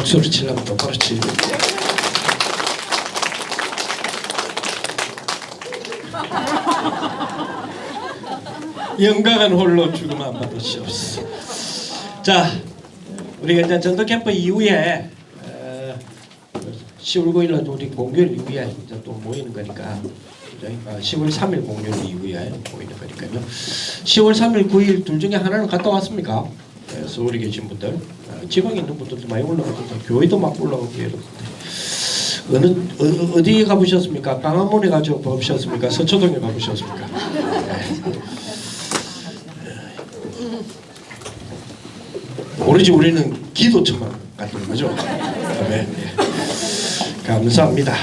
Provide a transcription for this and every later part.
박수를 치려면 똑바로 치고. 영광은 홀로 죽음 안 받으시옵소서. 자, 우리가 이제 전도 캠프 이후에 10월 9일 날 우리 공휴일 이후에 이제 또 모이는 거니까 10월 3일 공휴일 이후에 모이는 거니까요. 10월 3일 9일 둘 중에 하나는 갔다 왔습니까? 서울에 계신 분들, 지방에 있는 분들도 많이 올라가던데 교회도 막 올라오고 이러던데 어디에 가보셨습니까? 강화문에 가보셨습니까? 서초동에 가보셨습니까? 오로지 우리는 기도처만 가는 거죠. 네. 감사합니다.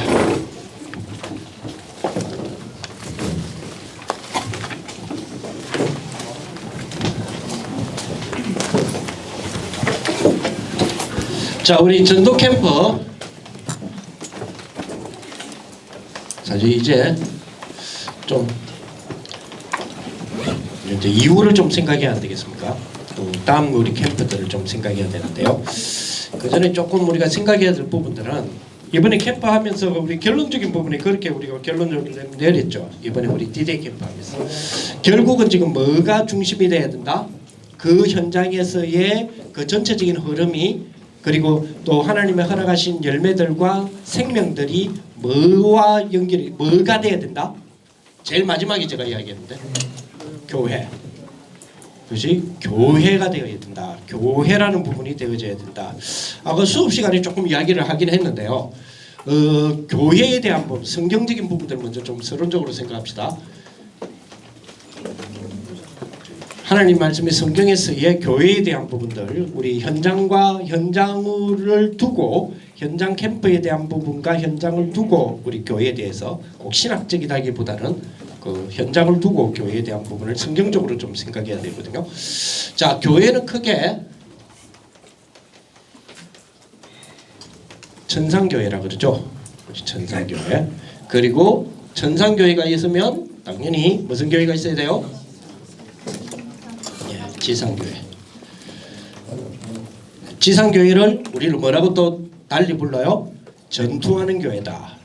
자, 우리 전도 캠프 사실 이제 이후를 좀 생각해야 안 되겠습니까? 또 다음 우리 캠프들을 좀 생각해야 되는데요. 그 전에 조금 우리가 생각해야 될 부분들은 이번에 캠프 하면서 우리 결론적인 부분에 그렇게 우리가 결론을 내렸죠. 이번에 우리 D-Day 캠프 하면서 결국은 지금 뭐가 중심이 돼야 된다? 그 현장에서의 그 전체적인 흐름이 그리고 또 하나님의 허락하신 열매들과 생명들이 뭐와 연결이 뭐가 돼야 된다? 제일 마지막에 제가 이야기했는데 교회. 그것이 교회가 되어야 된다. 교회라는 부분이 되어져야 된다. 아까 수업 시간에 조금 이야기를 하긴 했는데요. 교회에 대한 부분, 성경적인 부분들 먼저 좀 서론적으로 생각합시다. 하나님 말씀의 성경에서의 교회에 대한 부분들, 우리 현장을 두고 현장 캠프에 대한 부분과 현장을 두고 우리 교회에 대해서 꼭 신학적이다기보다는 그 현장을 두고 교회에 대한 부분을 성경적으로 좀 생각해야 되거든요. 자, 교회는 크게 천상교회라 그러죠. 천상교회. 그리고 천상교회가 있으면 당연히 무슨 교회가 있어야 돼요? 예, 지상교회. 지상교회를 우리는 뭐라고 또 달리 불러요? 전투하는 교회다.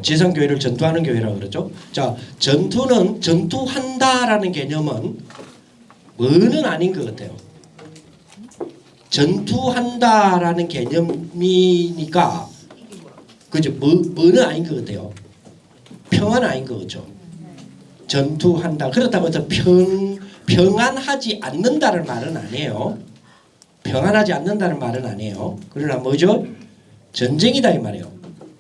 지상교회를 전투하는 교회라고 그러죠. 자, 전투한다라는 개념은 뭐는 아닌 것 같아요. 전투한다라는 개념이니까 그죠? 뭐는 아닌 것 같아요. 평안 아닌 것 같죠. 전투한다. 그렇다고 해서 평안하지 않는다는 말은 아니에요. 평안하지 않는다는 말은 아니에요. 그러나 뭐죠? 전쟁이다 이 말이에요.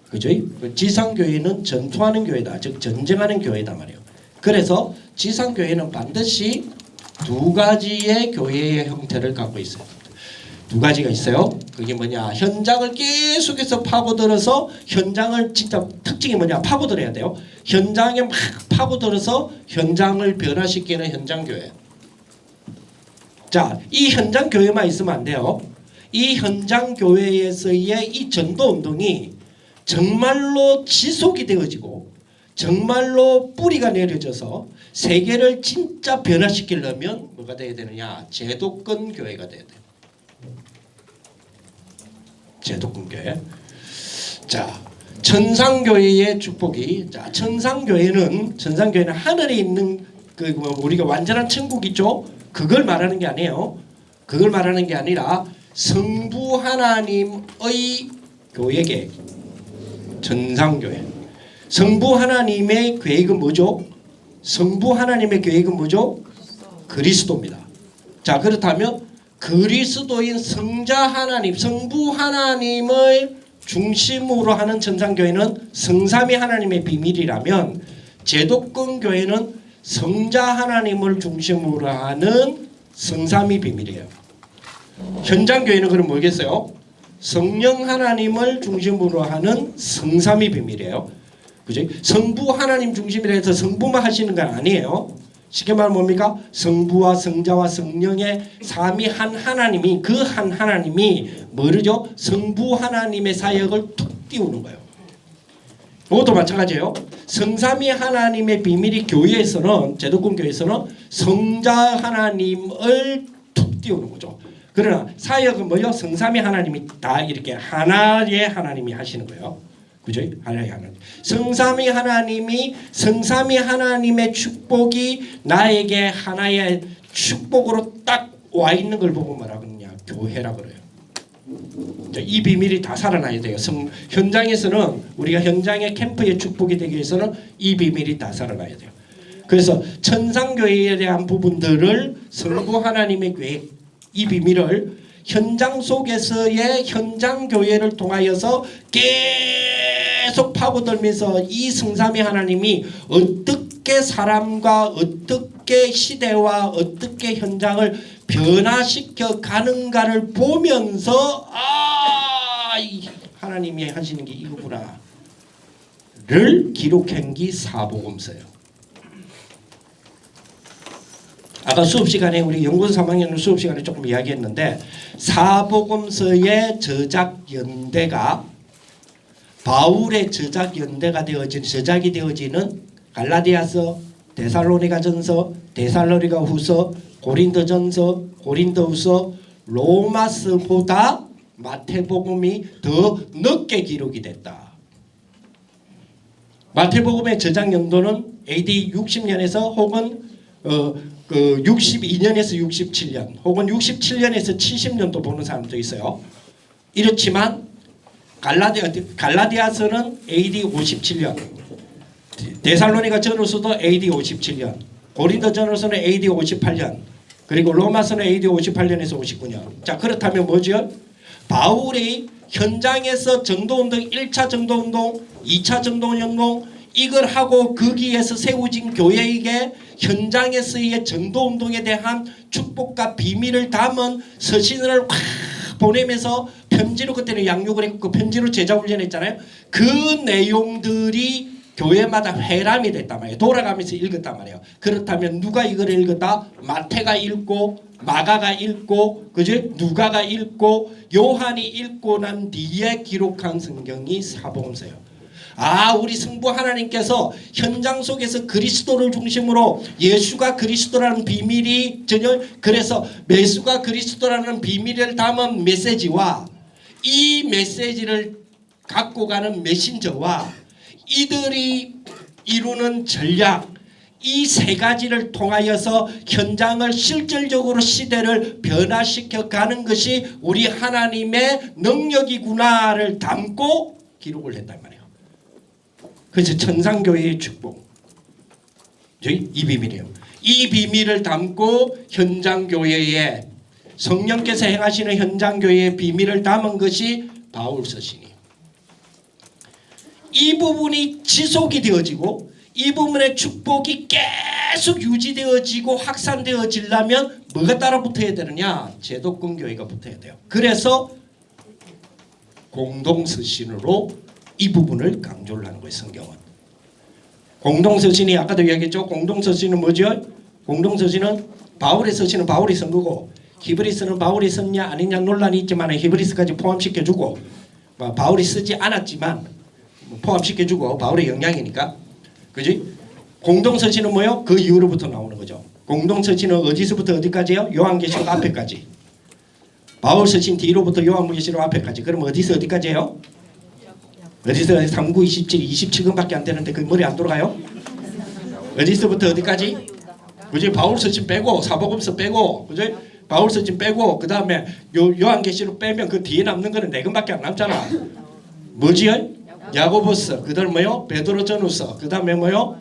그죠? 지상교회는 전투하는 교회다. 즉 전쟁하는 교회다 말이에요. 그래서 지상교회는 반드시 두 가지의 교회의 형태를 갖고 있어요. 두 가지가 있어요. 그게 뭐냐? 현장을 계속해서 파고들어서 현장을 진짜 특징이 뭐냐? 파고들어야 돼요. 현장에 막 파고들어서 현장을 변화시키는 현장교회. 자, 이 현장교회만 있으면 안 돼요. 이 현장교회에서의 이 전도운동이 정말로 지속이 되어지고 정말로 뿌리가 내려져서 세계를 진짜 변화시키려면 뭐가 돼야 되느냐? 제도권 교회가 돼야 돼요. 제도권 교회. 자, 천상교회의 축복이 자, 천상교회는 하늘에 있는 그 우리가 완전한 천국 있죠? 그걸 말하는 게 아니에요. 그걸 말하는 게 아니라 성부 하나님의 교회 계획. 천상교회. 성부 하나님의 계획은 뭐죠? 성부 하나님의 계획은 뭐죠? 그리스도입니다. 자, 그렇다면 그리스도인 성자 하나님, 성부 하나님을 중심으로 하는 천상교회는 성삼위 하나님의 비밀이라면 제도권 교회는 성자 하나님을 중심으로 하는 성삼위 비밀이에요. 현장 교회는 그럼 뭐겠어요? 성령 하나님을 중심으로 하는 성삼위 비밀이에요. 그죠? 성부 하나님 중심이라 해서 성부만 하시는 건 아니에요. 쉽게 말하면 뭡니까? 성부와 성자와 성령의 삼위 한 하나님이 그 한 하나님이 뭐죠? 성부 하나님의 사역을 툭 띄우는 거예요. 이것도 마찬가지예요. 성삼위 하나님의 비밀이 교회에서는 제도권 교회에서는 성자 하나님을 툭 띄우는 거죠. 그러나 사역은 뭐요? 성삼위 하나님이 다 이렇게 하나의 하나님이 하시는 거예요. 그죠? 하나의 하나님. 성삼위 하나님의 축복이 나에게 하나의 축복으로 딱 와 있는 걸 보고 뭐라 그러냐? 교회라 그래요. 이 비밀이 다 살아나야 돼요. 현장에서는 우리가 현장의 캠프의 축복이 되기 위해서는 이 비밀이 다 살아나야 돼요. 그래서 천상교회에 대한 부분들을 성부 하나님의 계획, 이 비밀을 현장 속에서의 현장교회를 통하여서 계속 파고들면서 이 성삼위 하나님이 어떻게 사람과 어떻게 시대와 어떻게 현장을 변화시켜 가는가를 보면서 하나님이 하시는 게 이거구나 를 기록한 게 사복음서예요. 아까 수업시간에 우리 연구원 3학년 수업시간에 조금 이야기했는데 사복음서의 저작연대가 바울의 저작연대가 저작이 되어지는 갈라디아서, 데살로니가전서, 데살로니가후서, 고린도전서, 고린도후서, 로마서보다 마태복음이 더 늦게 기록이 됐다. 마태복음의 저작 연도는 AD 60년에서 혹은 62년에서 67년 혹은 67년에서 70년도 보는 사람도 있어요. 이렇지만 갈라디아서는 AD 57년, 데살로니가 전후서도 AD 57년, 고린도 전후서는 AD 58년, 그리고 로마서는 AD 58년에서 59년. 자, 그렇다면 뭐죠? 바울이 현장에서 전도운동 1차 전도운동, 2차 전도운동 이걸 하고 거기에서 세워진 교회에게 현장에서의 전도운동에 대한 축복과 비밀을 담은 서신을 확 보내면서 편지로 그때는 양육을 했고 편지로 제자훈련했잖아요. 그 내용들이 교회마다 회람이 됐단 말이에요. 돌아가면서 읽었단 말이에요. 그렇다면 누가 이걸 읽었다? 마태가 읽고 마가가 읽고 그지? 누가가 읽고 요한이 읽고 난 뒤에 기록한 성경이 사복음서예요. 우리 성부 하나님께서 현장 속에서 그리스도를 중심으로 예수가 그리스도라는 비밀이 전혀 그래서 예수가 그리스도라는 비밀을 담은 메시지와 이 메시지를 갖고 가는 메신저와 이들이 이루는 전략 이 세 가지를 통하여서 현장을 실질적으로 시대를 변화시켜 가는 것이 우리 하나님의 능력이구나를 담고 기록을 했단 말이에요. 그래서 천상교회의 축복 이 비밀이에요. 이 비밀을 담고 현장교회에 성령께서 행하시는 현장교회의 비밀을 담은 것이 바울 서신이에요. 이 부분이 지속이 되어지고 이 부분의 축복이 계속 유지되어지고 확산되어지려면 뭐가 따라 붙어야 되느냐? 제도권 교회가 붙어야 돼요. 그래서 공동서신으로 이 부분을 강조를 하는 거예요. 성경은. 공동서신이 아까도 이야기했죠. 공동서신은 뭐죠? 공동서신은 바울의 서신은 바울이 쓴 거고 히브리서는 바울이 썼냐 아니냐 논란이 있지만 히브리서까지 포함시켜주고 바울이 쓰지 않았지만 포함시켜주고 바울의 영향이니까 그지? 공동서신은 뭐요? 그 이후로부터 나오는 거죠. 공동서신은 어디서부터 어디까지요? 요한계시록 앞에까지. 바울서신 뒤로부터 요한계시록 앞에까지. 그럼 어디서 어디까지예요? 어디서 39, 27, 27권밖에 안 되는데 그 머리 안 돌아가요? 어디서부터 어디까지? 그지? 바울서신 빼고 사복음서 빼고 그지? 바울서신 빼고 그 다음에 요한계시록 빼면 그 뒤에 남는 거는 4권밖에 안 남잖아. 뭐지요? 야고보서, 그 다음에 뭐요? 베드로전후서, 그 다음에 뭐요?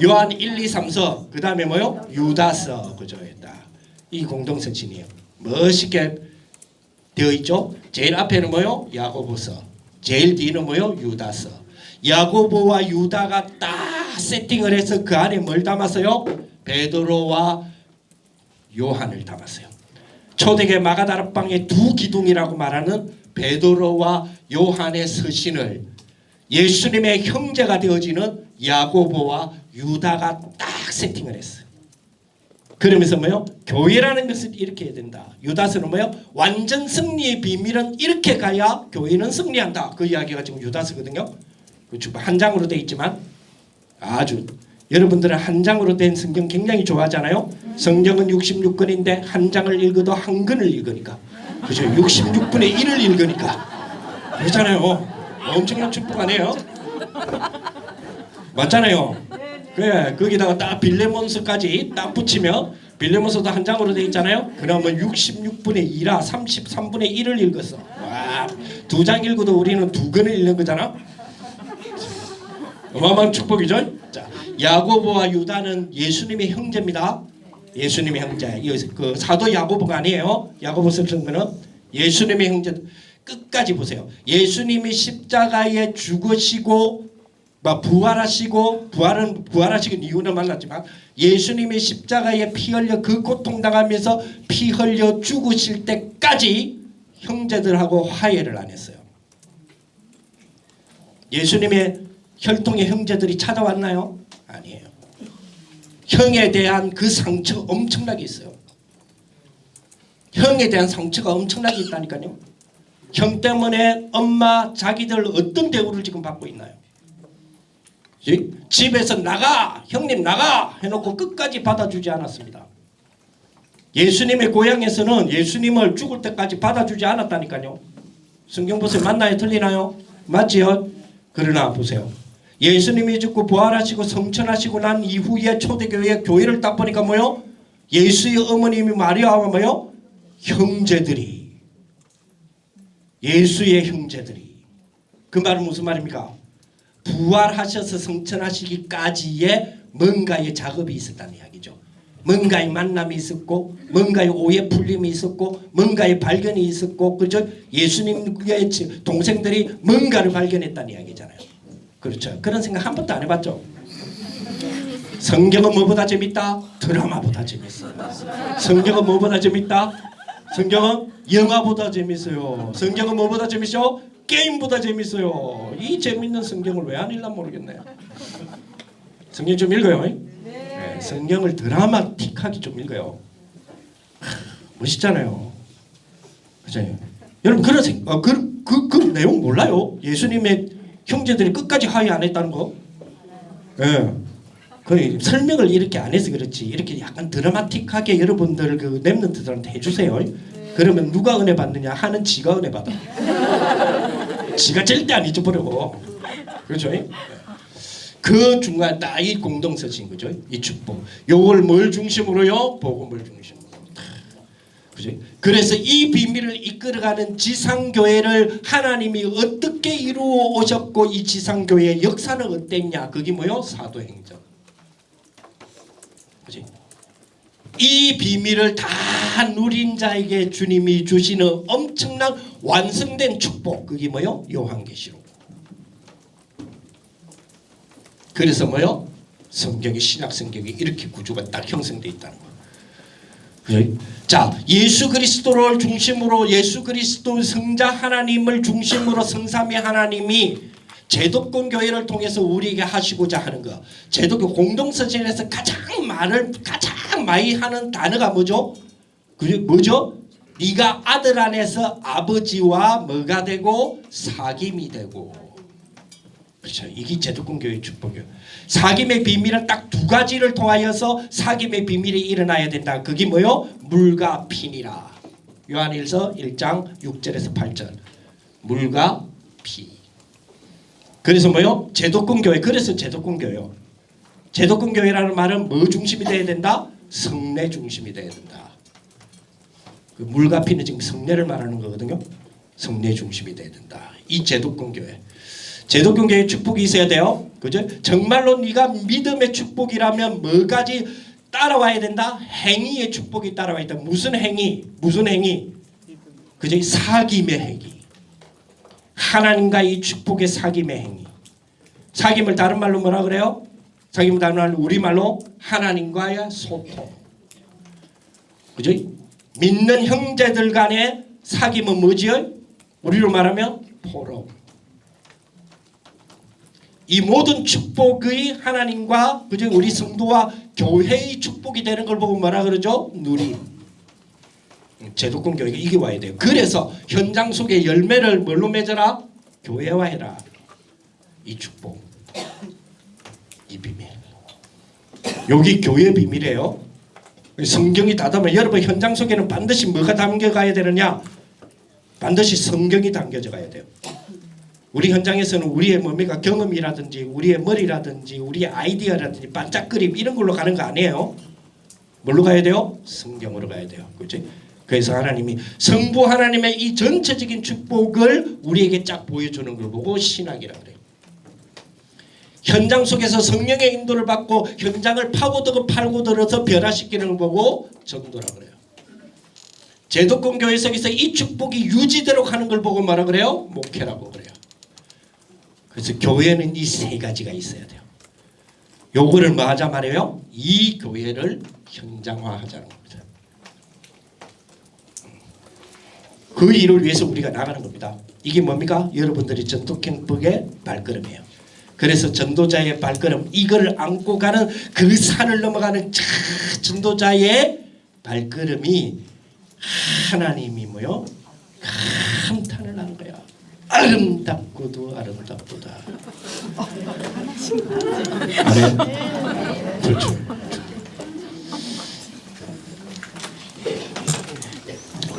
요한 1, 2, 3서, 그 다음에 뭐요? 유다서, 그죠? 이 공동서신이에요. 멋있게 되어 있죠? 제일 앞에는 뭐요? 야고보서, 제일 뒤는 뭐요? 유다서. 야고보와 유다가 딱 세팅을 해서 그 안에 뭘 담았어요? 베드로와 요한을 담았어요. 초대교회 마가다락방의 두 기둥이라고 말하는 베드로와 요한의 서신을 예수님의 형제가 되어지는 야고보와 유다가 딱 세팅을 했어요. 그러면서 뭐요? 교회라는 것은 이렇게 해야 된다. 유다서는 뭐요? 완전 승리의 비밀은 이렇게 가야 교회는 승리한다. 그 이야기가 지금 유다서거든요. 한 장으로 되어 있지만 아주 여러분들은 한 장으로 된 성경 굉장히 좋아하잖아요. 성경은 66권인데 한 장을 읽어도 한 권을 읽으니까, 그죠? 66분의 1을 읽으니까 그렇잖아요. 엄청난 축복 아니에요? 맞잖아요. 그래, 거기다가 딱 빌레몬스까지 딱 붙이면 빌레몬스도 한 장으로 돼 있잖아요. 그러면 66분의 2라 33분의 1을 읽었어. 와, 두 장 읽어도 우리는 두 권을 읽는 거잖아. 어마어마한 축복이죠. 자, 야고보와 유다는 예수님의 형제입니다. 예수님의 형제. 그 사도 야고보가 아니에요. 야고보서 쓴 거는 예수님의 형제. 끝까지 보세요. 예수님이 십자가에 죽으시고 부활하시고, 부활하시는 이유는 만났지만 예수님이 십자가에 피 흘려 그 고통당하면서 피 흘려 죽으실 때까지 형제들하고 화해를 안 했어요. 예수님의 혈통의 형제들이 찾아왔나요? 아니에요. 형에 대한 그 상처가 엄청나게 있어요. 형에 대한 상처가 엄청나게 있다니까요. 형 때문에 엄마 자기들 어떤 대우를 지금 받고 있나요? 집에서 나가, 형님 나가 해놓고 끝까지 받아주지 않았습니다. 예수님의 고향에서는 예수님을 죽을 때까지 받아주지 않았다니까요. 성경 보세요. 맞나요? 틀리나요? 맞지요? 그러나 보세요. 예수님이 죽고 부활하시고 성천하시고 난 이후에 초대교회 교회를 딱 보니까 뭐요? 예수의 어머님이 마리아와 뭐요? 형제들이, 예수의 형제들이. 그 말은 무슨 말입니까? 부활하셔서 성천하시기까지의 뭔가의 작업이 있었다는 이야기죠. 뭔가의 만남이 있었고, 뭔가의 오해 풀림이 있었고, 뭔가의 발견이 있었고, 그죠? 예수님의 동생들이 뭔가를 발견했다는 이야기잖아요. 그렇죠. 그런 생각 한 번도 안 해봤죠? 성경은 뭐보다 재밌다? 드라마보다 재밌어요. 성경은 뭐보다 재밌다? 성경은 영화보다 재밌어요. 성경은 뭐보다 재밌어? 게임보다 재밌어요. 이 재밌는 성경을 왜 안 읽나 모르겠네요. 성경 좀 읽어요. 네, 성경을 드라마틱하게 좀 읽어요. 멋있잖아요. 그죠? 여러분 그런 그 내용 몰라요? 예수님의 형제들이 끝까지 화해 안 했다는 거. 예. 그 설명을 이렇게 안 해서 그렇지. 이렇게 약간 드라마틱하게 여러분들 그 렘넌트들한테 해주세요. 그러면 누가 은혜 받느냐? 하는 지가 은혜 받아. 지가 절대 안 잊어버려. 그렇죠? 그 중간 딱 이 공동서신 거죠. 이 축복. 요걸 뭘 중심으로요? 복음을 중심으로. 그죠? 그래서 이 비밀을 이끌어가는 지상교회를 하나님이 어떻게 이루어 오셨고 이 지상교회의 역사는 어땠냐? 그게 뭐요? 사도행전. 그죠? 이 비밀을 다 누린 자에게 주님이 주시는 엄청난 완성된 축복. 그게 뭐요? 요한계시록. 그래서 뭐요? 성경이 신약 성경이 이렇게 구조가 딱 형성되어 있다는 거예요. 자, 예수 그리스도를 중심으로 예수 그리스도 성자 하나님을 중심으로 성삼위 하나님이 제도권 교회를 통해서 우리에게 하시고자 하는 거. 제도권 공동서신에서 가장 많이 하는 단어가 뭐죠? 그게 뭐죠? 네가 아들 안에서 아버지와 뭐가 되고 사귐이 되고. 그렇죠. 이게 제도권 교회의 축복이에요. 사귐의 비밀은 딱 두 가지를 통하여서 사귐의 비밀이 일어나야 된다. 그게 뭐요? 물과 피니라. 요한일서 1장 6절에서 8절. 물과 피. 그래서 뭐요? 제도권 교회. 그래서 제도권 교회요. 제도권 교회라는 말은 뭐 중심이 돼야 된다? 성례 중심이 돼야 된다. 그 물과 피는 지금 성례를 말하는 거거든요. 성례 중심이 돼야 된다. 이 제도권 교회. 제도권 교회 축복이 있어야 돼요. 그죠? 정말로 네가 믿음의 축복이라면 뭐까지 따라와야 된다? 행위의 축복이 따라와야 된다. 무슨 행위? 무슨 행위? 그죠? 사귐의 행위. 하나님과의 축복의 사귐의 행위. 사귐을 다른 말로 뭐라 그래요? 사귐을 다른 말로 우리말로 하나님과의 소통. 그죠? 믿는 형제들 간의 사귐은 뭐지요? 우리로 말하면 포럼. 이 모든 축복의 하나님과 그죠? 우리 성도와 교회의 축복이 되는 걸 보고 뭐라 그러죠? 누림. 제도권 교회가 이게 와야 돼요. 그래서 현장 속에 열매를 뭘로 맺어라? 교회화 해라. 이 축복. 이 비밀. 여기 교회 비밀이에요. 성경이 다 담아. 여러분 현장 속에는 반드시 뭐가 담겨가야 되느냐? 반드시 성경이 담겨져 가야 돼요. 우리 현장에서는 우리의 뭡니까 경험이라든지 우리의 머리라든지 우리의 아이디어라든지 반짝거림 이런 걸로 가는 거 아니에요. 뭘로 가야 돼요? 성경으로 가야 돼요. 그렇지? 그래서 하나님이 성부 하나님의 이 전체적인 축복을 우리에게 쫙 보여주는 걸 보고 신학이라고 그래요. 현장 속에서 성령의 인도를 받고 현장을 파고들고 팔고들어서 변화시키는 걸 보고 전도라고 그래요. 제도권 교회 속에서 이 축복이 유지되도록 하는 걸 보고 뭐라 그래요? 목회라고 그래요. 그래서 교회는 이 세 가지가 있어야 돼요. 요거를 뭐 하자 말이에요? 이 교회를 현장화하자는 겁니다. 그 일을 위해서 우리가 나가는 겁니다. 이게 뭡니까? 여러분들이 전도 캠프의 발걸음이에요. 그래서 전도자의 발걸음, 이걸 안고 가는 그 산을 넘어가는 전도자의 발걸음이 하나님이 뭐요? 감탄을 하는 거야. 아름답고도 아름답도다. 아멘. 그렇죠.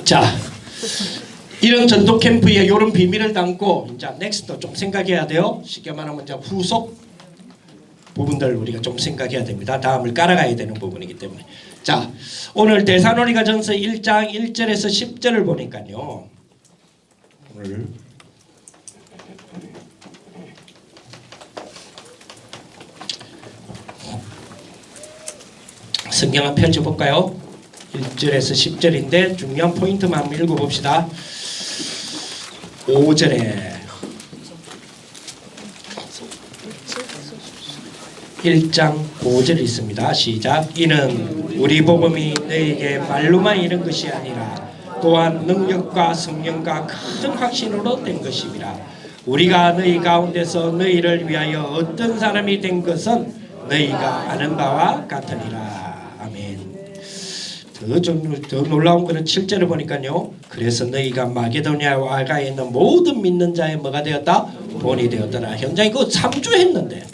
자, 이런 전도 캠프에 이런 비밀을 담고 이제 넥스트 좀 생각해야 돼요. 쉽게 말하면 이제 후속 부분들 우리가 좀 생각해야 됩니다. 다음을 깔아가야 되는 부분이기 때문에. 자, 오늘 데살로니가전서 1장 1절에서 10절을 보니까요. 오늘 성경 한번 펼쳐볼까요? 1절에서 10절인데 중요한 포인트만 한번 읽어봅시다. 5절에 1장 5절 있습니다. 시작. 이는 우리 복음이 너에게 말로만 이른 것이 아니라 또한 능력과 성령과 큰 확신으로 된 것입니다. 우리가 너희 가운데서 너희를 위하여 어떤 사람이 된 것은 너희가 아는 바와 같으니라. 아멘. 더 놀라운 것은 7절을 보니까요. 그래서 너희가 마게도냐와 아가에 있는 모든 믿는 자의 뭐가 되었다? 본이 되었더라. 현장에 그거 3주 했는데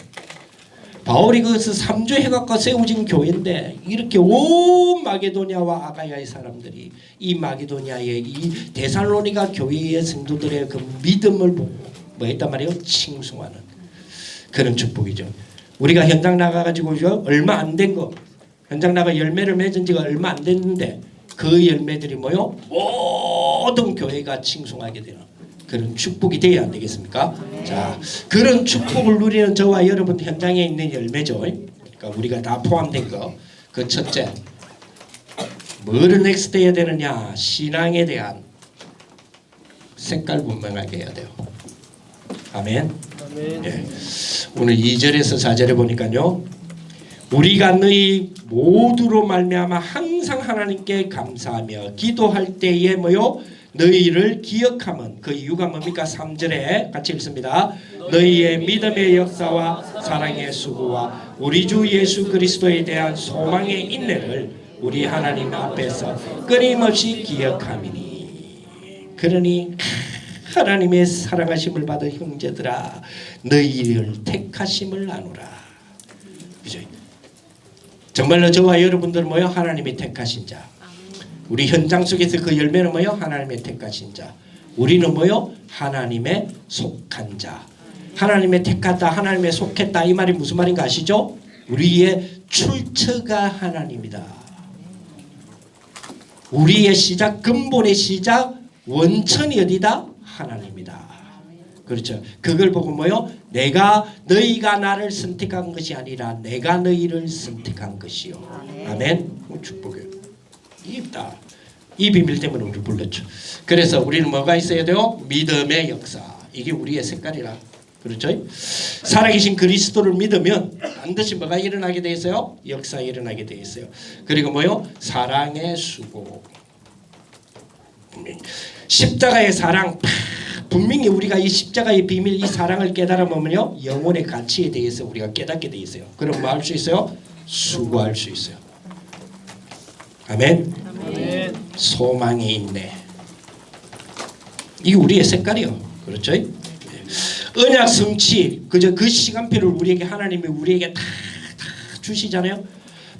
바울이 그것을 3주 해갖고 세워진 교회인데 이렇게 온 마게도냐와 아가야의 사람들이 이 마게도냐의 이 데살로니가 교회의 성도들의 그 믿음을 보고 뭐 했단 말이에요? 칭송하는 그런 축복이죠. 우리가 현장 나가가지고 얼마 안 된 거 현장 나가 열매를 맺은 지가 얼마 안 됐는데 그 열매들이 뭐요? 모든 교회가 칭송하게 되는 그런 축복이 돼야 안 되겠습니까? 자, 그런 축복을 누리는 저와 여러분 현장에 있는 열매죠. 그러니까 우리가 다 포함된 거. 그 첫째, 뭐를 넥스트 해야 되느냐? 신앙에 대한 색깔 분명하게 해야 돼요. 아멘. 아멘. 예. 오늘 2절에서 4절에 보니까요. 우리가 너희 모두로 말미암아 항상 하나님께 감사하며 기도할 때에 뭐요? 너희를 기억하면 그 이유가 뭡니까? 3절에 같이 읽습니다. 너희의 믿음의 역사와 사랑의 수고와 우리 주 예수 그리스도에 대한 소망의 인내를 우리 하나님 앞에서 끊임없이 기억함이니. 그러니 하나님의 사랑하심을 받은 형제들아 너희를 택하심을 아노라. 그죠? 정말로 저와 여러분들 뭐요? 하나님의 택하신 자. 우리 현장 속에서 그 열매는 뭐요? 하나님의 택하신 자. 우리는 뭐요? 하나님의 속한 자. 하나님의 택하다, 하나님의 속했다. 이 말이 무슨 말인가 아시죠? 우리의 출처가 하나님이다. 우리의 시작, 근본의 시작, 원천이 어디다? 하나님이다. 그렇죠. 그걸 보고 뭐요? 너희가 나를 선택한 것이 아니라 내가 너희를 선택한 것이요. 아멘. 축복이에요. 이게 있다. 이 비밀 때문에 우리 불렀죠. 그래서 우리는 뭐가 있어야 돼요? 믿음의 역사. 이게 우리의 색깔이라. 그렇죠? 살아계신 그리스도를 믿으면 반드시 뭐가 일어나게 돼 있어요? 역사 일어나게 돼 있어요. 그리고 뭐요? 사랑의 수고. 십자가의 사랑. 분명히 우리가 이 십자가의 비밀, 이 사랑을 깨달아 보면요, 영혼의 가치에 대해서 우리가 깨닫게 돼 있어요. 그럼 뭐 할 수 있어요? 수고할 수 있어요. 아멘. 아멘. 소망이 있네. 이게 우리의 색깔이요. 그렇죠? 언약 성취, 그저 그 시간표를 우리에게 하나님이 우리에게 다 주시잖아요.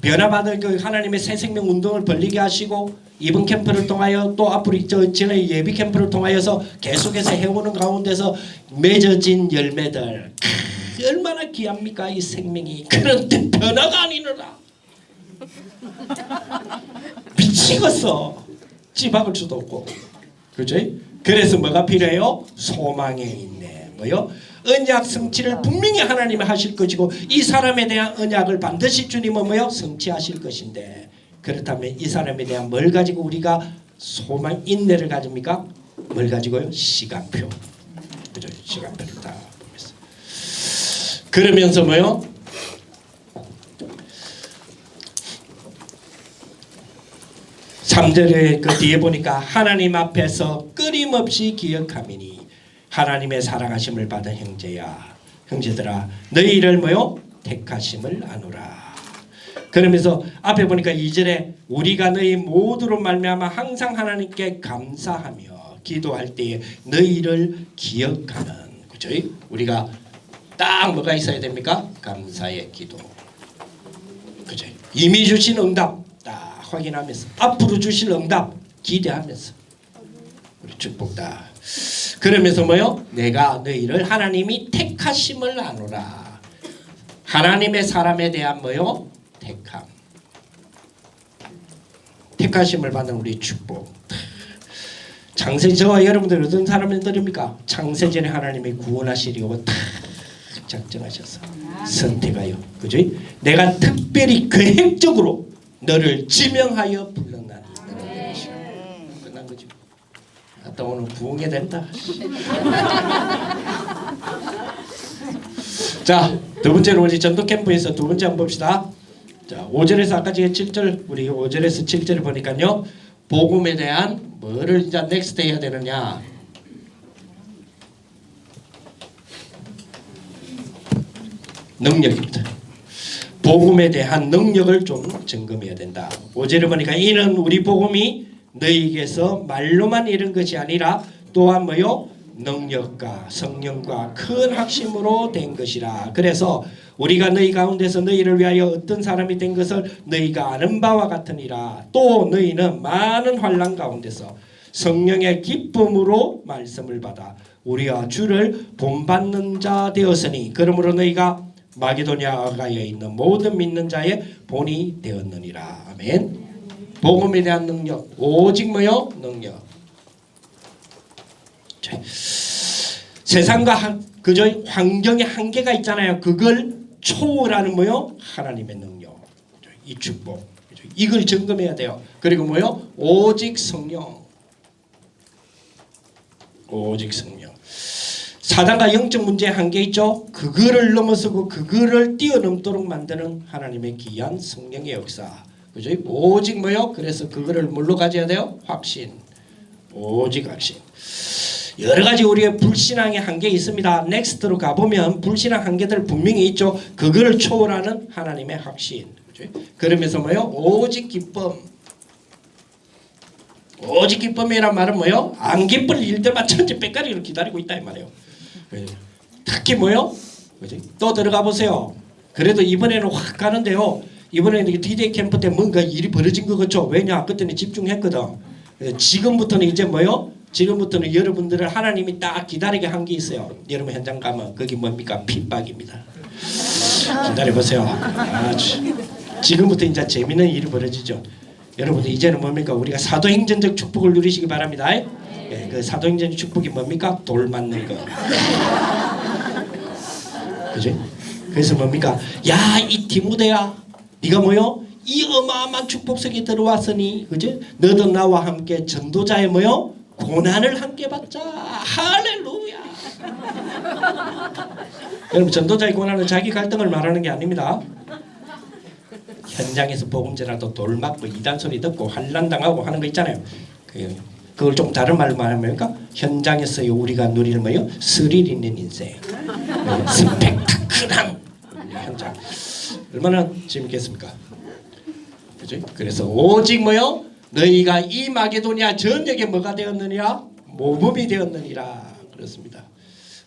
변화받은 그 하나님의 새 생명 운동을 벌리게 하시고 이번 캠프를 통하여 또 앞으로 전에 예비 캠프를 통하여서 계속해서 해오는 가운데서 맺어진 열매들 얼마나 귀합니까 이 생명이. 그런데 변화가 아니느라 미치겠어. 집 박을 수도 없고. 그죠? 그래서 뭐가 필요해요? 소망에 있네. 뭐요? 언약 성취를 분명히 하나님이 하실 것이고 이 사람에 대한 언약을 반드시 주님은 뭐요? 성취하실 것인데 그렇다면 이 사람에 대한 뭘 가지고 우리가 소망 인내를 가집니까? 뭘 가지고요? 시간표. 그죠? 시간표를 다 보면서. 그러면서 뭐요? 삼절의 그 뒤에 보니까 하나님 앞에서 끊임없이 기억하미니 하나님의 사랑하심을 받은 형제야 형제들아 너희를 뭐요? 택하심을 아노라. 그러면서 앞에 보니까 2절에 우리가 너희 모두로 말미암아 항상 하나님께 감사하며 기도할 때에 너희를 기억하는. 그죠? 우리가 딱 뭐가 있어야 됩니까? 감사의 기도. 그죠? 이미 주신 응답 딱 확인하면서 앞으로 주실 응답 기대하면서 우리 축복 다. 그러면서 뭐요? 내가 너희를 하나님이 택하심을 아노라. 하나님의 사람에 대한 뭐요? 택함. 택하심을 받는 우리 축복. 창세 저와 여러분들 어떤 사람들입니까? 창세전에 하나님이 구원하시려고 탁 작정하셔서 선택하여 그죠? 내가 특별히 계획적으로 너를 지명하여 불렀나니 끝난 거죠. 아따 오늘 부흥이 된다. 자, 두 번째로 우리 전도 캠프에서 두 번째 한번 봅시다. 자, 5절에서 아까 제가 7절 우리 5절에서 7절을 보니까요. 복음에 대한 뭐를 이제 넥스트 해야 되느냐. 능력입니다. 복음에 대한 능력을 좀 점검해야 된다. 5절을 보니까 이는 우리 복음이 너희에게서 말로만 이른 것이 아니라 또한 뭐요? 능력과 성령과 큰 확심으로 된 것이라. 그래서 우리가 너희 가운데서 너희를 위하여 어떤 사람이 된 것을 너희가 아는 바와 같으니라. 또 너희는 많은 환난 가운데서 성령의 기쁨으로 말씀을 받아 우리와 주를 본받는 자 되었으니 그러므로 너희가 마게도냐 아가야에 있는 모든 믿는 자의 본이 되었느니라. 아멘. 복음에 대한 능력 오직 뭐요? 능력. 세상과 그저 환경의 한계가 있잖아요. 그걸 초월하는 뭐요? 하나님의 능력. 이 축복. 이걸 점검해야 돼요. 그리고 뭐요? 오직 성령. 오직 성령. 사단과 영적 문제의 한계 있죠. 그거를 넘어서고 그거를 뛰어넘도록 만드는 하나님의 귀한 성령의 역사. 그죠? 오직 뭐요? 그래서 그거를 뭘로 가져야 돼요? 확신. 오직 확신. 여러 가지 우리의 불신앙의 한계 있습니다. 넥스트로 가보면 불신앙 한계들 분명히 있죠. 그거를 초월하는 하나님의 확신. 그죠? 그러면서 뭐요? 오직 기쁨. 오직 기쁨이란 말은 뭐요? 안 기쁠 일들만 천지 빽가리로 기다리고 있다 이 말이에요. 특히 뭐요? 그죠? 또 들어가 보세요. 그래도 이번에는 확 가는데요. 이번에는 D-Day 캠프 때 뭔가 일이 벌어진 것 같죠. 왜냐? 그때는 집중했거든. 지금부터는 이제 뭐요? 지금부터는 여러분들을 하나님이 딱 기다리게 한 게 있어요. 여러분 현장 가면 거기 뭡니까? 핍박입니다. 기다려보세요. 지금부터 이제 재밌는 일이 벌어지죠. 여러분들 이제는 뭡니까? 우리가 사도행전적 축복을 누리시기 바랍니다. 예, 그 사도행전 축복이 뭡니까? 돌 맞는 거. 그죠? 그래서 뭡니까? 야, 이 디모데야, 네가 뭐요? 이 어마어마한 축복 속에 들어왔으니, 그죠? 너도 나와 함께 전도자의 뭐요? 고난을 함께 받자. 할렐루야. 여러분 전도자의 고난은 자기 갈등을 말하는 게 아닙니다. 현장에서 복음제라도 돌 맞고 이단 소리 듣고 환난 당하고 하는 거 있잖아요. 그걸 좀 다른 말로 말하면까 현장에서 우리가 누리는 뭐요? 스릴 있는 인생, 스펙타클한 현장. 얼마나 재밌겠습니까? 그죠? 그래서 오직 뭐요? 너희가 이 마게도냐 전역에 뭐가 되었느니라? 모범이 되었느니라. 그렇습니다.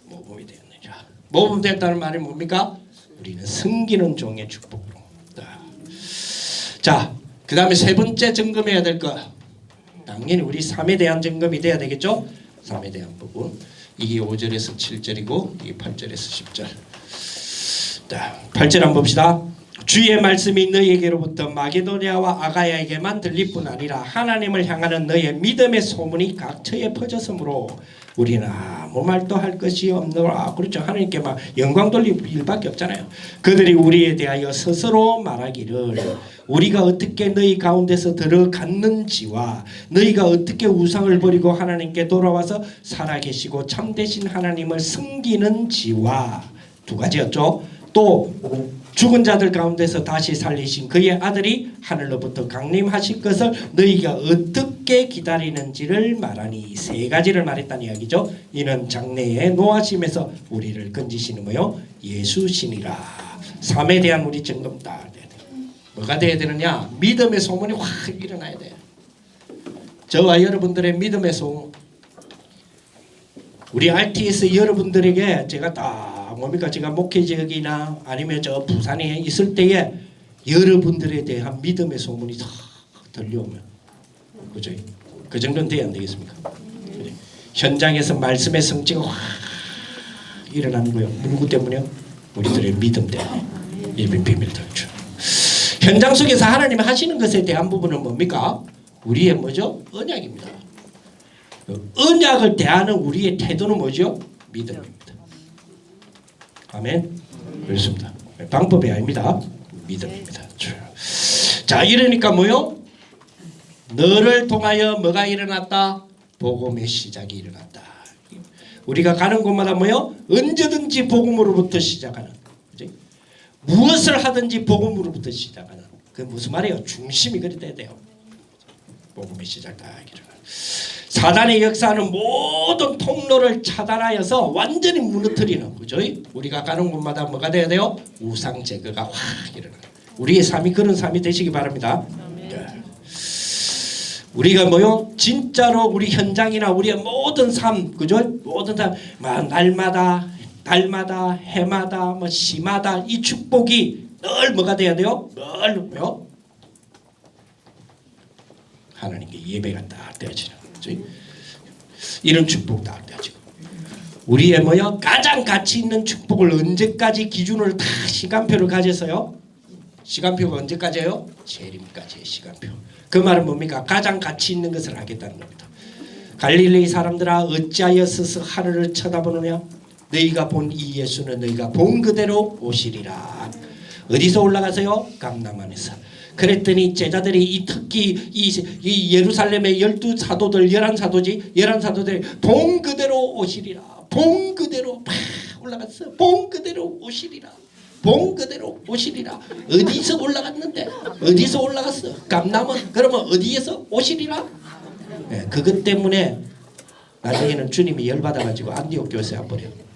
모범이 되었느니라. 모범 됐다는 말이 뭡니까? 우리는 섬기는 종의 축복으로. 자, 그 다음에 세 번째 점검해야 될 거, 당연히 우리 삶에 대한 점검이 돼야 되겠죠. 삶에 대한 부분. 이게 5절에서 7절이고 이게 8절에서 10절. 자, 8절 한번 봅시다. 주의 말씀이 너희에게로부터 마게도냐와 아가야에게만 들릴 뿐 아니라 하나님을 향하는 너의 믿음의 소문이 각처에 퍼졌으므로 우리는 아무 말도 할 것이 없노라. 그렇죠. 하나님께 막 영광 돌릴 일밖에 없잖아요. 그들이 우리에 대하여 스스로 말하기를 우리가 어떻게 너희 가운데서 들어갔는지와 너희가 어떻게 우상을 버리고 하나님께 돌아와서 살아계시고 참되신 하나님을 섬기는지와 두 가지였죠. 또 죽은 자들 가운데서 다시 살리신 그의 아들이 하늘로부터 강림하실 것을 너희가 어떻게 기다리는지를 말하니 세 가지를 말했다는 이야기죠. 이는 장래의 노하심에서 우리를 건지시는 뭐요? 예수시니라. 삶에 대한 우리 점검 다 돼야 돼. 뭐가 돼야 되느냐? 믿음의 소문이 확 일어나야 돼. 저와 여러분들의 믿음의 소문. 우리 RTS 여러분들에게 제가 다 뭡니까? 제가 목회적이나 아니면 저 부산에 있을 때에 여러분들에 대한 믿음의 소문이 다 들려오면, 그죠? 그 정도는 돼야 안 되겠습니까? 그래. 현장에서 말씀의 성취가 확 일어나는 거예요. 누구 때문에요? 우리들의 믿음 때문에. 예배 비밀 들죠. 현장 속에서 하나님이 하시는 것에 대한 부분은 뭡니까? 우리의 뭐죠? 언약입니다. 언약을 대하는 우리의 태도는 뭐죠? 믿음입니다. 아멘. 그렇습니다. 방법이 아닙니다. 믿음입니다. 자, 이러니까 뭐요? 너를 통하여 뭐가 일어났다? 복음의 시작이 일어났다. 우리가 가는 곳마다 뭐요? 언제든지 복음으로부터 시작하는. 그치? 무엇을 하든지 복음으로부터 시작하는. 그 무슨 말이에요? 중심이 그리 돼야 돼요. 복음의 시작 다 일어나. 사단의 역사는 모든 통로를 차단하여서 완전히 무너뜨리는 거죠. 우리가 가는 곳마다 뭐가 돼야 돼요? 우상 제거가 확 일어나요. 우리의 삶이 그런 삶이 되시기 바랍니다. 네. 우리가 뭐요? 진짜로 우리 현장이나 우리의 모든 삶, 그죠? 모든 삶, 날마다, 달마다, 해마다, 뭐 시마다 이 축복이 늘 뭐가 돼야 돼요? 늘 뭐요? 하나님께 예배가 딱 되어지는. 이런 축복 다 가지고 우리의 뭐요? 가장 가치 있는 축복을 언제까지 기준을 다 시간표를 가져서요? 시간표가 언제까지예요? 재림까지의 시간표. 그 말은 뭡니까? 가장 가치 있는 것을 하겠다는 겁니다. 갈릴리 사람들아 어찌하여 서서 하늘을 쳐다보느냐? 너희가 본 이 예수는 너희가 본 그대로 오시리라. 어디서 올라가서요? 감람산에서. 그랬더니 제자들이 이 특히 이 예루살렘의 12사도들 11사도지 11사도들이 본 그대로 오시리라. 본 그대로 막 올라갔어. 본 그대로 오시리라. 본 그대로 오시리라. 어디서 올라갔는데? 어디서 올라갔어? 감람은 그러면 어디에서 오시리라? 네, 그것 때문에 나중에는 주님이 열받아가지고 안디옥 교회에 안 버려요.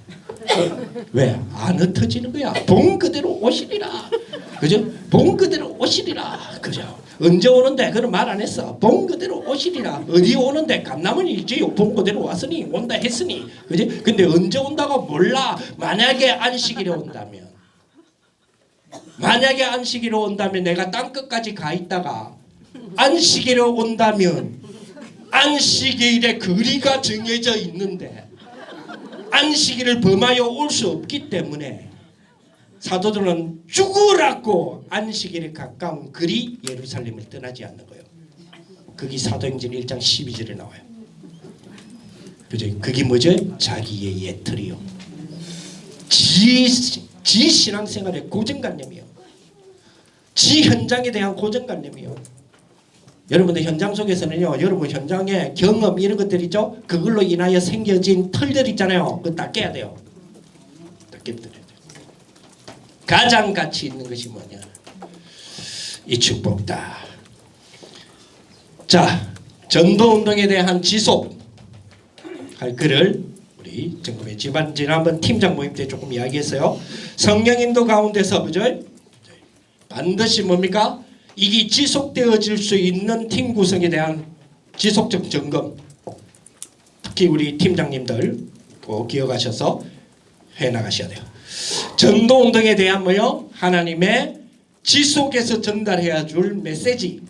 왜? 안 흩어지는 거야. 본 그대로 오시리라. 그죠? 본 그대로 오시리라. 그죠? 언제 오는데? 그런 말 안 했어. 본 그대로 오시리라. 어디 오는데? 감남은 일지요. 본 그대로 왔으니 온다 했으니. 그지? 근데 언제 온다고 몰라. 만약에 안식일에 온다면. 만약에 안식일에 온다면 내가 땅끝까지 가 있다가 안식일에 온다면 안식일에 거리가 정해져 있는데 안식일을 범하여 올 수 없기 때문에 사도들은 죽으라고 안식일에 가까운 거리 예루살렘을 떠나지 않는 거예요. 그게 사도행전 1장 12절에 나와요. 그죠? 그게 뭐죠? 자기의 예틀이요. 지 신앙생활의 고정관념이요. 지 현장에 대한 고정관념이요. 여러분들 현장 속에서는요, 여러분 현장의 경험 이런 것들 있죠? 그걸로 인하여 생겨진 털들 있잖아요. 그거 다 깨야 돼요. 다 깨뜨려야 돼요. 가장 가치 있는 것이 뭐냐? 이 축복다. 자, 전도운동에 대한 지속 할 글을 우리 정금의 지난번 팀장 모임 때 조금 이야기했어요. 성령인도 가운데서 그죠? 반드시 뭡니까? 이게 지속되어질 수 있는 팀 구성에 대한 지속적 점검. 특히 우리 팀장님들 꼭 기억하셔서 해나가셔야 돼요. 전도운동에 대한 뭐요? 하나님의 지속해서 전달해야 줄 메시지.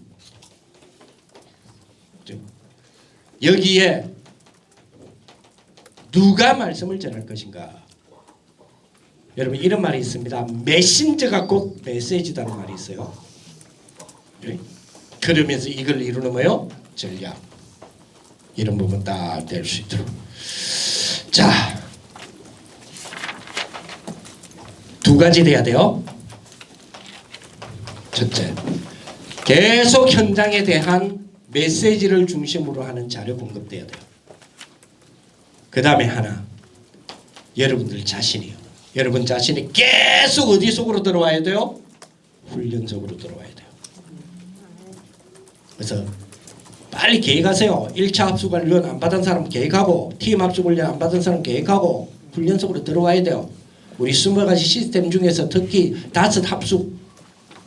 여기에 누가 말씀을 전할 것인가? 여러분 이런 말이 있습니다. 메신저가 곧 메시지다는 말이 있어요. 그러면서 이걸 이루는 뭐요? 전략. 이런 부분 딱 될 수 있도록. 자, 두 가지 돼야 돼요. 첫째, 계속 현장에 대한 메시지를 중심으로 하는 자료 공급돼야 돼요. 그 다음에 하나, 여러분들 자신이요. 여러분 자신이 계속 어디 속으로 들어와야 돼요? 훈련 속으로 들어와야 돼요. 그래서 빨리 계획하세요. 1차 합숙 훈련 안 받은 사람 계획하고, 팀 합숙 훈련 안 받은 사람 계획하고, 훈련 속으로 들어와야 돼요. 우리 20가지 시스템 중에서 특히 5 합숙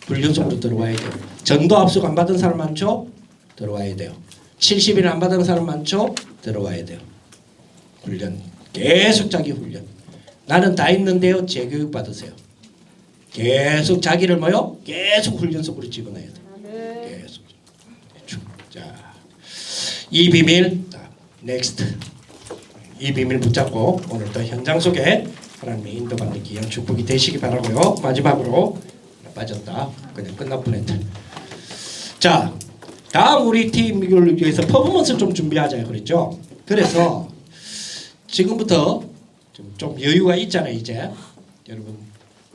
훈련 속으로 들어와야 돼요. 전도 합숙 안 받은 사람 많죠? 들어와야 돼요. 70일 안 받은 사람 많죠? 들어와야 돼요. 훈련. 계속 자기 훈련. 나는 다 있는데요. 재교육 받으세요. 계속 자기를 뭐요? 계속 훈련 속으로 집어넣어야 돼요. 계속. 자, 이 비밀. 넥스트. 이 비밀 붙잡고 오늘도 현장 속에 하나님의 인도받는 귀한 축복이 되시기 바라고요. 마지막으로 빠졌다. 그냥 끝날 뻔했다. 자, 다음 우리 팀을 위해서 퍼포먼스를 좀 준비하자 그랬죠. 그래서 지금부터 좀 여유가 있잖아요. 이제 여러분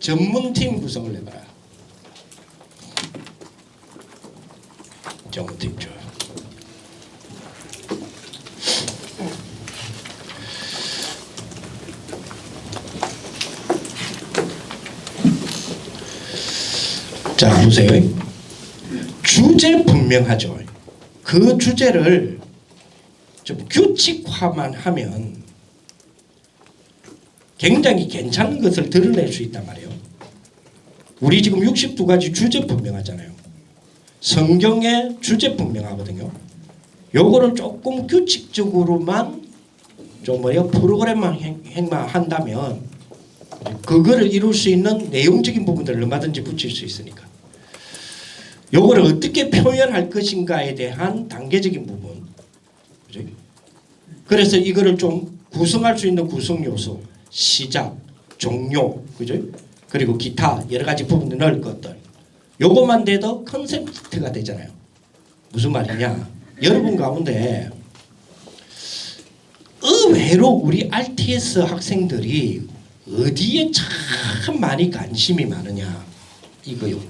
전문팀 구성을 해봐라. 전문팀 좋아요. 자, 보세요. 주제 분명하죠. 그 주제를 좀 규칙화만 하면 굉장히 괜찮은 것을 드러낼 수 있단 말이에요. 우리 지금 62가지 주제 분명하잖아요. 성경의 주제 분명하거든요. 요거를 조금 규칙적으로만 좀 프로그램만 한다면 그거를 이룰 수 있는 내용적인 부분들을 얼마든지 붙일 수 있으니까. 요거를 어떻게 표현할 것인가에 대한 단계적인 부분. 그죠? 그래서 이거를 좀 구성할 수 있는 구성 요소, 시작, 종료, 그죠? 그리고 기타 여러 가지 부분을 넣을 것들. 요것만 돼도 컨셉트가 되잖아요. 무슨 말이냐? 여러분 가운데 의외로 우리 RTS 학생들이 어디에 참 많이 관심이 많으냐 이거요.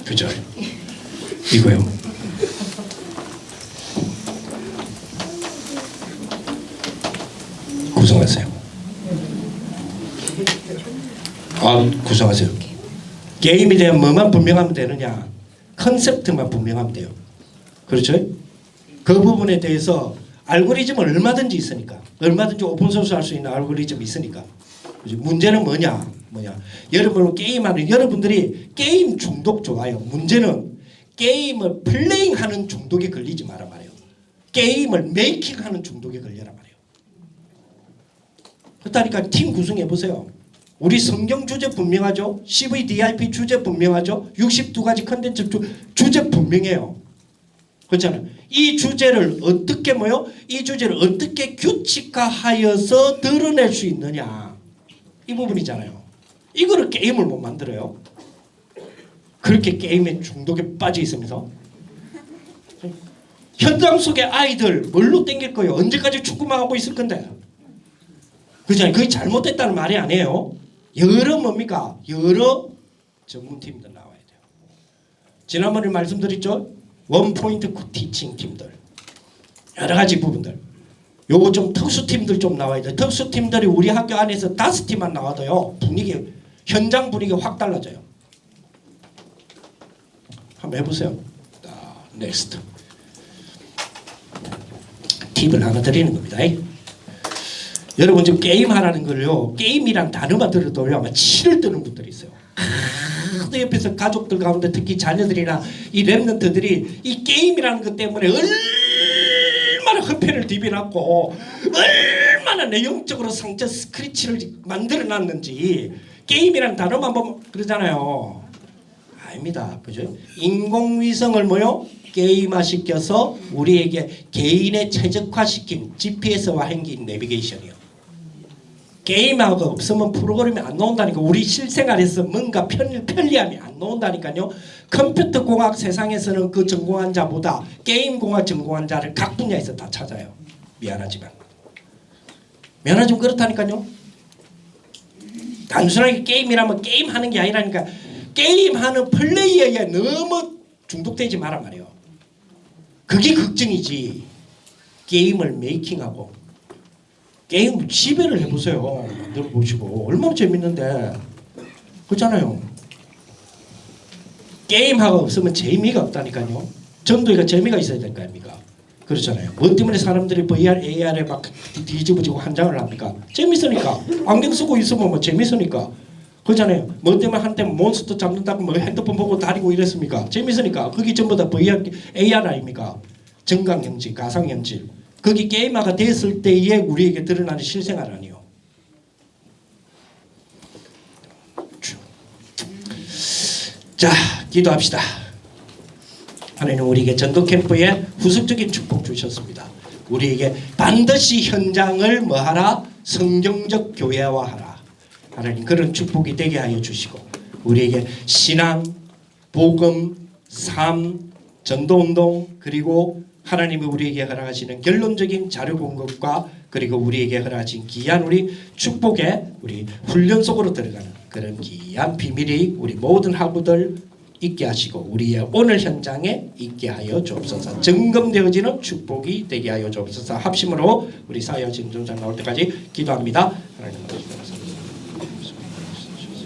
그죠? 이거요. 구성하세요. 구성하세요. 게임에 대한 뭐만 분명하면 되느냐? 컨셉트만 분명하면 돼요. 그렇죠? 그 부분에 대해서 알고리즘은 얼마든지 있으니까, 얼마든지 오픈소스 할 수 있는 알고리즘이 있으니까. 문제는 뭐냐? 여러분 게임하는 여러분들이 게임 중독 좋아요. 문제는 게임을 플레잉하는 중독에 걸리지 마라 말이에요. 게임을 메이킹하는 중독에 걸려라 말이에요. 그렇다니까 팀 구성해 보세요. 우리 성경 주제 분명하죠. CVDIP 주제 분명하죠. 62가지 컨텐츠 주제 분명해요. 그렇잖아요. 이 주제를 어떻게 이 주제를 어떻게 규칙화하여서 드러낼 수 있느냐 이 부분이잖아요. 이거를 게임을 못 만들어요. 그렇게 게임에 중독에 빠져 있으면서 현장 속의 아이들 뭘로 땡길 거예요? 언제까지 축구만 하고 있을 건데? 그렇잖아요. 그게 잘못됐다는 말이 아니에요. 여러 뭡니까? 여러 전문팀들 나와야 돼요. 지난번에 말씀드렸죠? 원포인트 티칭 팀들 여러 가지 부분들 요거 좀 특수팀들 좀 나와야 돼요. 특수팀들이 우리 학교 안에서 5팀만 나와도요 분위기 현장 분위기 확 달라져요. 한번 해보세요. 넥스트 팁을 하나 드리는 겁니다. 여러분 지금 게임하라는 걸요 게임이란 단어만 들어도 아마 치를 뜨는 분들이 있어요. 또 옆에서 가족들 가운데 특히 자녀들이나 이 랩런트들이 이 게임이라는 것 때문에 얼마나 허편을 디비놨고 얼마나 내용적으로 상처 스크래치를 만들어놨는지 게임이라는 단어만 보면 그러잖아요. 아닙니다. 그죠? 인공위성을 뭐요? 게임화시켜서 우리에게 개인의 최적화시킨 GPS와 행기 내비게이션이요. 게임하고 없으면 프로그램이 안 나온다니까. 우리 실생활에서 뭔가 편리함이 안 나온다니까요. 컴퓨터 공학 세상에서는 그 전공한 자보다 게임 공학 전공한 자를 각 분야에서 다 찾아요. 미안하지만 그렇다니까요. 단순하게 게임이라면 게임하는 게 아니라니까. 게임하는 플레이어에 너무 중독되지 마란 말이에요. 그게 걱정이지. 게임을 메이킹하고 게임 지배를 해보세요. 만들어 보시고 얼마나 재밌는데. 그렇잖아요. 게임하고 없으면 재미가 없다니까요. 전도가 재미가 있어야 될 거 아닙니까? 그렇잖아요. 뭐 때문에 사람들이 VR, AR에 막 뒤집어지고 환장을 합니까? 재밌으니까. 안경 쓰고 있으면 뭐 재밌으니까. 그렇잖아요. 뭐 때문에 한때 몬스터 잡는다고 뭐 핸드폰 보고 다니고 이랬습니까? 재밌으니까. 그게 전부 다 VR, AR 아닙니까? 정강현실, 가상현실. 거기 게임화가 됐을 때에 우리에게 드러나는 실생활 아니요. 자, 기도합시다. 하나님 우리에게 전도 캠프에 후속적인 축복 주셨습니다. 우리에게 반드시 현장을 뭐하라? 성경적 교회화하라. 하나님 그런 축복이 되게 하여 주시고 우리에게 신앙, 복음, 삶, 전도운동 그리고 하나님이 우리에게 허락하시는 결론적인 자료 공급과 그리고 우리에게 허락하신 귀한 우리 축복의 우리 훈련 속으로 들어가는 그런 귀한 비밀이 우리 모든 학우들 있게 하시고 우리의 오늘 현장에 있게 하여 주옵소서. 점검되어지는 축복이 되게 하여 주옵소서. 합심으로 우리 사회 진정장 나올 때까지 기도합니다. 하나님